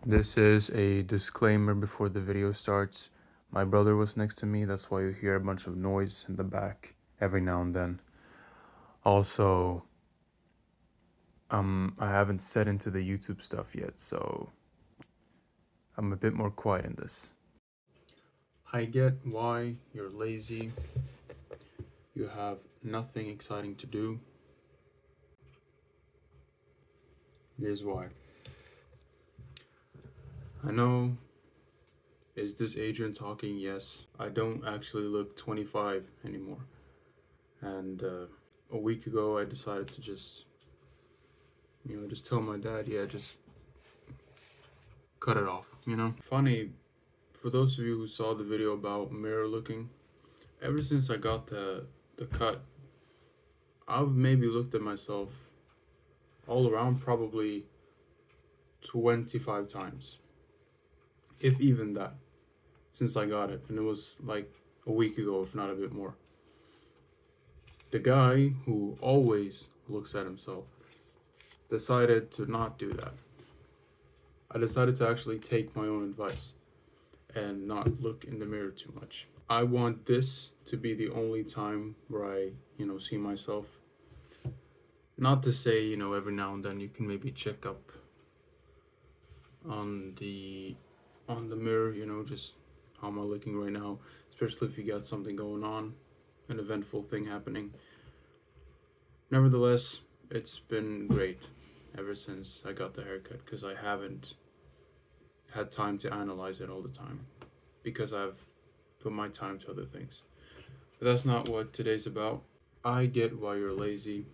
This is a disclaimer before the video starts. My brother was next to me, that's why you hear a bunch of noise in the back every now and then. Also, I haven't set into the YouTube stuff yet, so I'm a bit more quiet in this. I get why you're lazy, you have nothing exciting to do. Here's why. I know, is this Adrian talking? Yes. I don't actually look 25 anymore. And a week ago, I decided to just tell my dad, yeah, just cut it off. Funny, for those of you who saw the video about mirror looking, ever since I got the cut, I've maybe looked at myself all around probably 25 times, if even that, since I got it. And it was like a week ago, if not a bit more. The guy who always looks at himself decided to not do that. I decided to actually take my own advice and not look in the mirror too much. I want this to be the only time where I, see myself. Not to say, every now and then you can maybe check up on the mirror, just how am I looking right now, especially if you got something going on, an eventful thing happening. Nevertheless, it's been great ever since I got the haircut because I haven't had time to analyze it all the time because I've put my time to other things. But that's not what today's about. I get why you're lazy.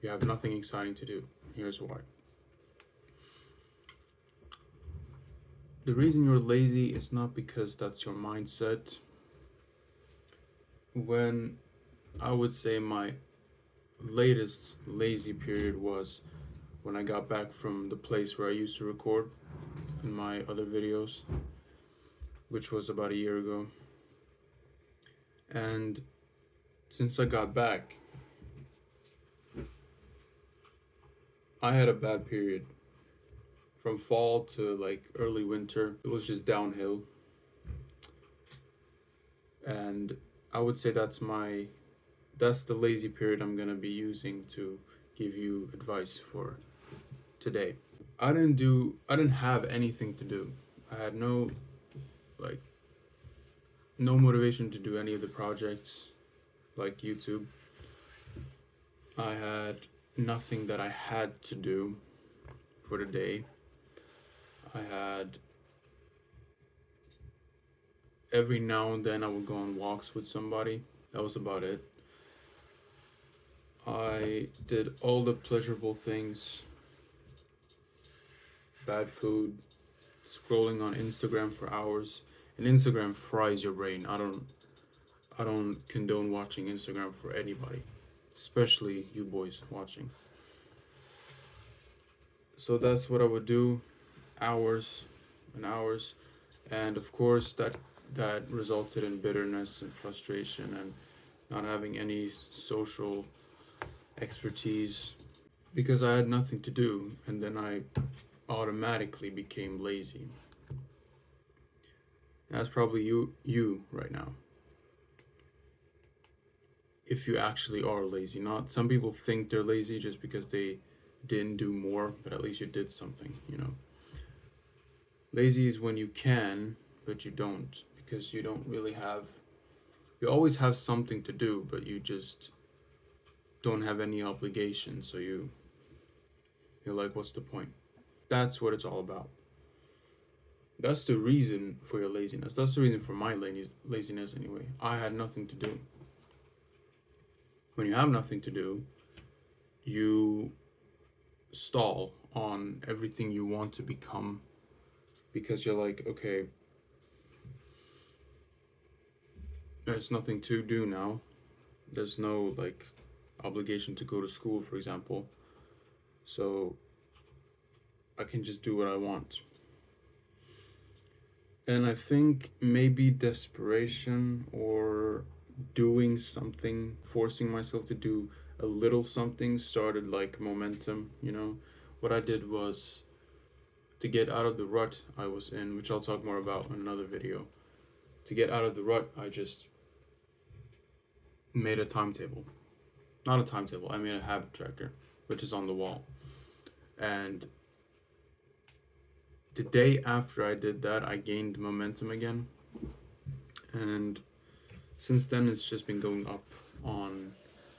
You have nothing exciting to do. Here's why. The reason you're lazy is not because that's your mindset. When I would say my latest lazy period was when I got back from the place where I used to record in my other videos, which was about a year ago. And since I got back, I had a bad period. From fall to like early winter, it was just downhill. And I would say that's the lazy period I'm gonna be using to give you advice for today. I didn't have anything to do. I had like no motivation to do any of the projects like YouTube. I had nothing that I had to do for the day. I had every now and then I would go on walks with somebody. That was about it. I did all the pleasurable things, bad food, scrolling on Instagram for hours. And Instagram fries your brain. I don't condone watching Instagram for anybody, especially you boys watching. So that's what I would do, hours and hours, and of course that resulted in bitterness and frustration and not having any social expertise because I had nothing to do, and then I automatically became lazy. That's probably you right now. If you actually are lazy, not some people think they're lazy just because they didn't do more, but at least you did something. Lazy is when you can, but you don't because you don't really have you always have something to do, but you just don't have any obligation, so you're like, what's the point? That's what it's all about. That's the reason for your laziness. That's the reason for my laziness anyway. I had nothing to do. When you have nothing to do, you stall on everything you want to become because you're like, okay, there's nothing to do now. There's no like obligation to go to school, for example. So I can just do what I want. And I think maybe desperation or doing something, forcing myself to do a little something started like momentum. What I did was to get out of the rut I was in, which I'll talk more about in another video. To get out of the rut, I just made a timetable. Not a timetable, I made a habit tracker, which is on the wall. And the day after I did that, I gained momentum again. And since then, it's just been going up on,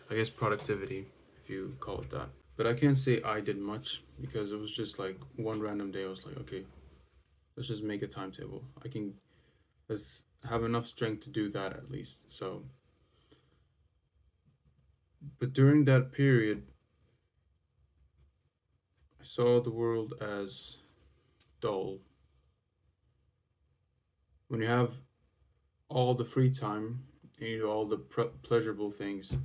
I guess, productivity, if you call it that. But I can't say I did much because it was just like one random day I was like, okay, let's just make a timetable. Let's have enough strength to do that at least. So, but during that period, I saw the world as dull. When you have all the free time and you do all the pleasurable things,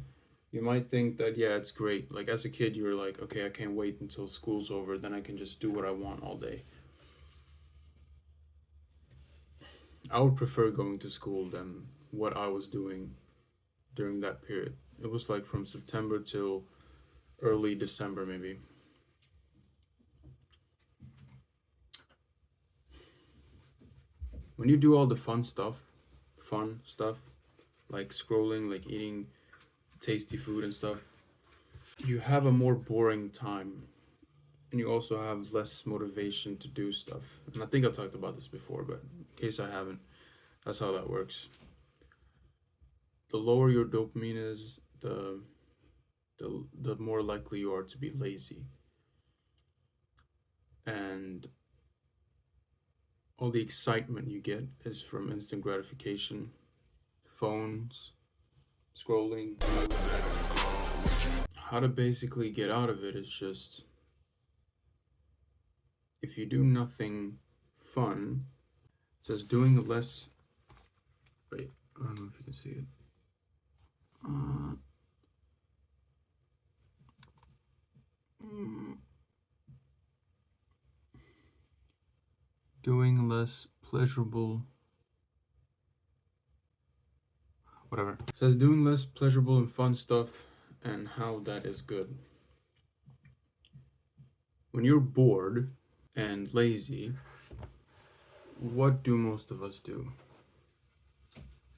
you might think that, yeah, it's great. Like as a kid, you were like, okay, I can't wait until school's over, then I can just do what I want all day. I would prefer going to school than what I was doing during that period. It was like from September till early December, maybe. When you do all the fun stuff, like scrolling, like eating tasty food and stuff, you have a more boring time and you also have less motivation to do stuff. And I think I talked about this before, but in case I haven't, that's how that works. The lower your dopamine is, the more likely you are to be lazy. And all the excitement you get is from instant gratification, phones, scrolling. How to basically get out of it is just, if you do nothing fun, it says doing less. Wait, I don't know if you can see it. Doing less pleasurable. Whatever. It says doing less pleasurable and fun stuff and how that is good. When you're bored and lazy, what do most of us do?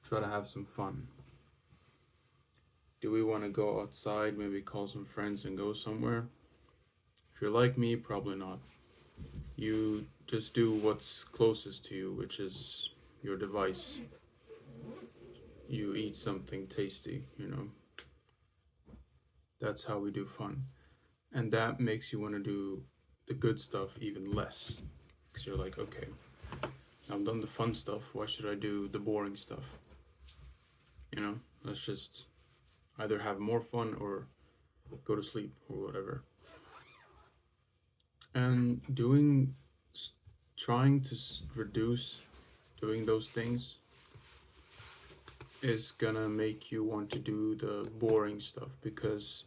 Try to have some fun. Do we want to go outside, maybe call some friends and go somewhere? If you're like me, probably not. You just do what's closest to you, which is your device. You eat something tasty, That's how we do fun. And that makes you want to do the good stuff even less. Because you're like, okay, I've done the fun stuff, why should I do the boring stuff? Let's just either have more fun or go to sleep or whatever. And trying to reduce doing those things is gonna make you want to do the boring stuff because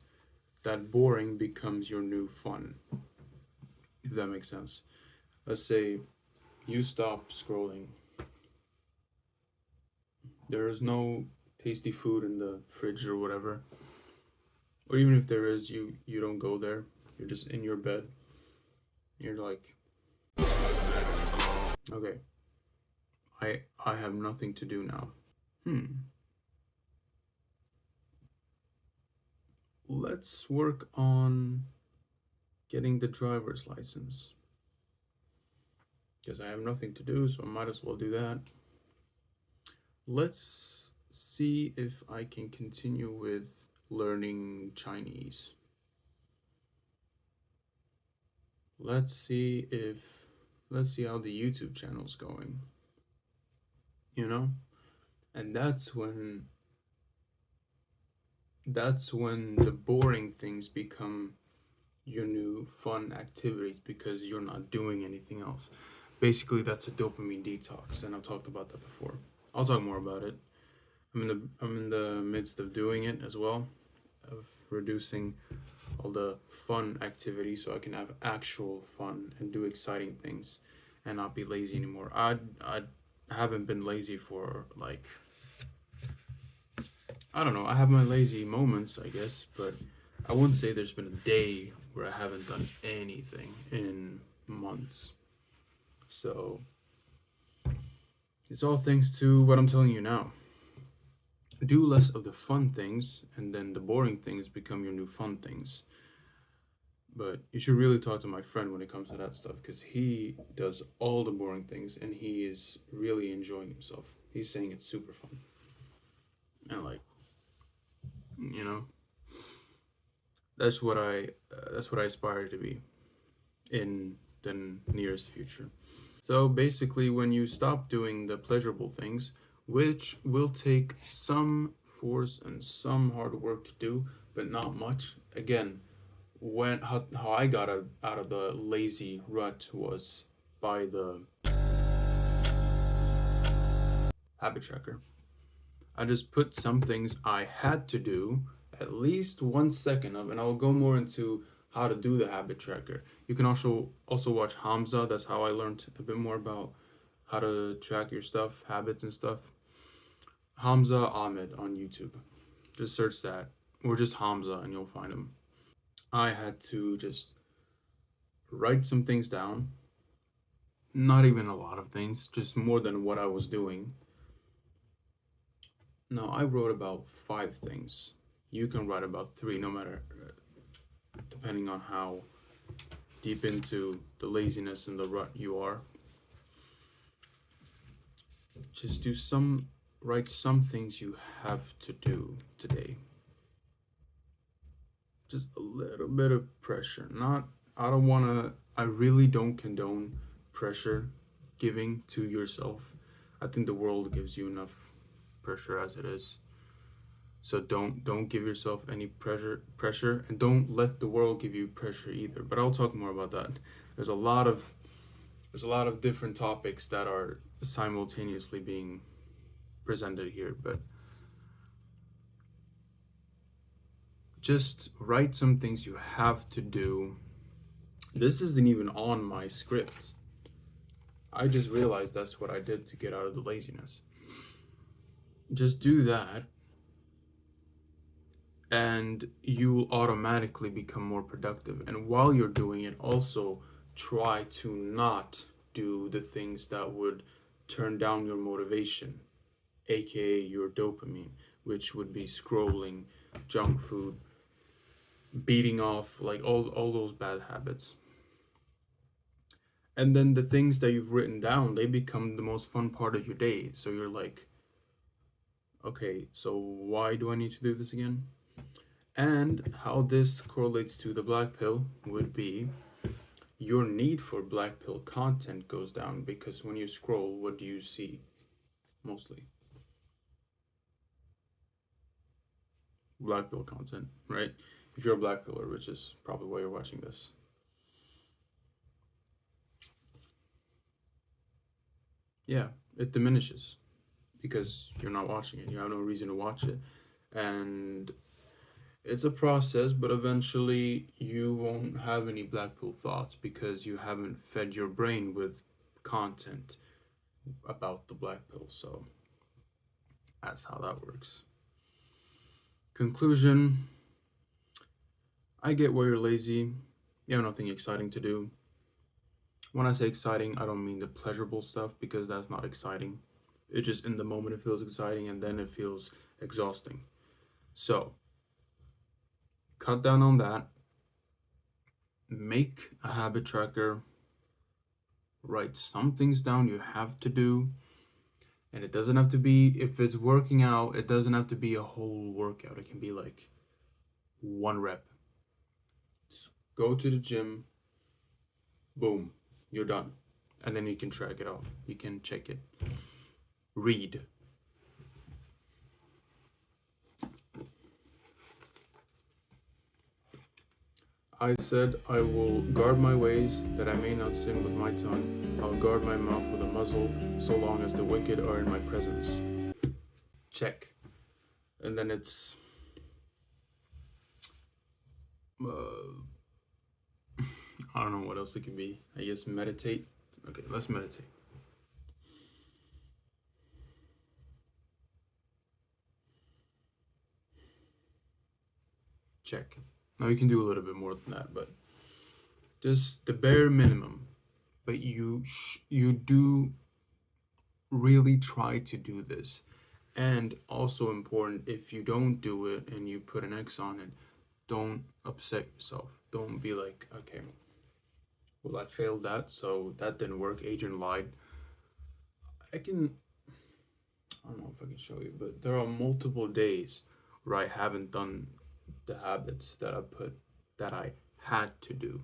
that boring becomes your new fun, if that makes sense. Let's say you stop scrolling. There is no tasty food in the fridge or whatever. Or even if there is, you don't go there. You're just in your bed. You're like, okay, I have nothing to do now. Let's work on getting the driver's license. Because I have nothing to do, so I might as well do that. Let's see if I can continue with learning Chinese. Let's see how the YouTube channel's going. And that's when the boring things become your new fun activities because you're not doing anything else. Basically, that's a dopamine detox, and I've talked about that before. I'll talk more about it. I'm in the midst of doing it as well, of reducing all the fun activities so I can have actual fun and do exciting things and not be lazy anymore. I haven't been lazy for like, I don't know, I have my lazy moments, I guess, but I wouldn't say there's been a day where I haven't done anything in months. So it's all thanks to what I'm telling you now. Do less of the fun things, and then the boring things become your new fun things. But you should really talk to my friend when it comes to that stuff because he does all the boring things and he is really enjoying himself. He's saying it's super fun. And like, you know, that's what I aspire to be in the nearest future. So basically, when you stop doing the pleasurable things, which will take some force and some hard work to do, but not much. Again, when how I got out of the lazy rut was by the habit tracker. I just put some things I had to do at least 1 second of, and I'll go more into how to do the habit tracker. You can also watch Hamza. That's how I learned a bit more about how to track your stuff, habits and stuff. Hamza Ahmed on YouTube. Just search that, or just Hamza, and you'll find him. I had to just write some things down. Not even a lot of things, just more than what I was doing. No, I wrote about 5 things. You can write about 3, no matter, depending on how deep into the laziness and the rut you are. Just write some things you have to do today. Just a little bit of pressure. I really don't condone pressure giving to yourself. I think the world gives you enough pressure as it is. So don't give yourself any pressure and don't let the world give you pressure either. But I'll talk more about that. There's a lot of there's a lot of different topics that are simultaneously being presented here, but just write some things you have to do. This isn't even on my script. I just realized that's what I did to get out of the laziness. Just do that, and you will automatically become more productive. And while you're doing it, also try to not do the things that would turn down your motivation, aka your dopamine, which would be scrolling, junk food, beating off, like all those bad habits. And then the things that you've written down, they become the most fun part of your day. So you're like, okay, so why do I need to do this again? And how this correlates to the black pill would be your need for black pill content goes down because when you scroll, what do you see mostly? Black pill content, right? If you're a black pillar, which is probably why you're watching this. Yeah, it diminishes because you're not watching it. You have no reason to watch it. And it's a process, but eventually you won't have any black pill thoughts because you haven't fed your brain with content about the black pill. So that's how that works. Conclusion, I get why you're lazy. You have nothing exciting to do. When I say exciting, I don't mean the pleasurable stuff because that's not exciting. It just in the moment it feels exciting and then it feels exhausting. So cut down on that. Make a habit tracker. Write some things down you have to do. And it doesn't have to be, if it's working out, it doesn't have to be a whole workout. It can be like 1 rep. Just go to the gym, boom, you're done. And then you can track it off. You can check it. Read. I said, I will guard my ways that I may not sin with my tongue. I'll guard my mouth with a muzzle so long as the wicked are in my presence. Check. And then it's. I don't know what else it could be. I guess meditate. Okay, let's meditate. Check. Now you can do a little bit more than that, but just the bare minimum. but you do really try to do this. And also important, if you don't do it and you put an X on it, don't upset yourself. Don't be like, okay, well, I failed that, so that didn't work. Agent lied. I can, I don't know if I can show you, but there are multiple days where I haven't done the habits that I had to do,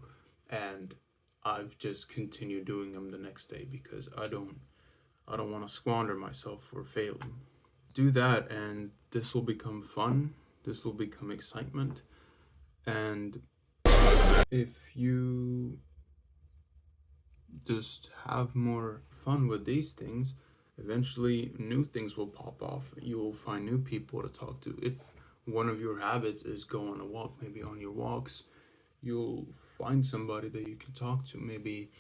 and I've just continued doing them the next day because I don't want to squander myself for failing. Do that, and this will become fun. This will become excitement, and if you just have more fun with these things, eventually new things will pop off. You will find new people to talk to. If one of your habits is go on a walk, maybe on your walks, you'll find somebody that you can talk to. Maybe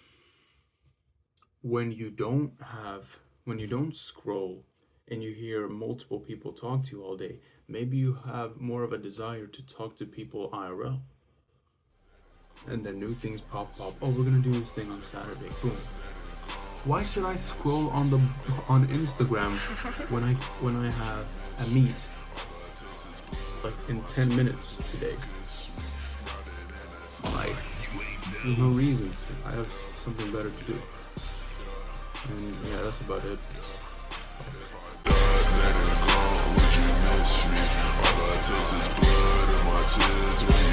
when you don't have, when you don't scroll and you hear multiple people talk to you all day, maybe you have more of a desire to talk to people IRL. And then new things pop up. Oh, we're gonna do this thing on Saturday. Boom. Why should I scroll on Instagram when I have a meet like in 10 minutes today? Like, there's no reason to. I have something better to do. And yeah, that's about it. All I taste is blood and my tears.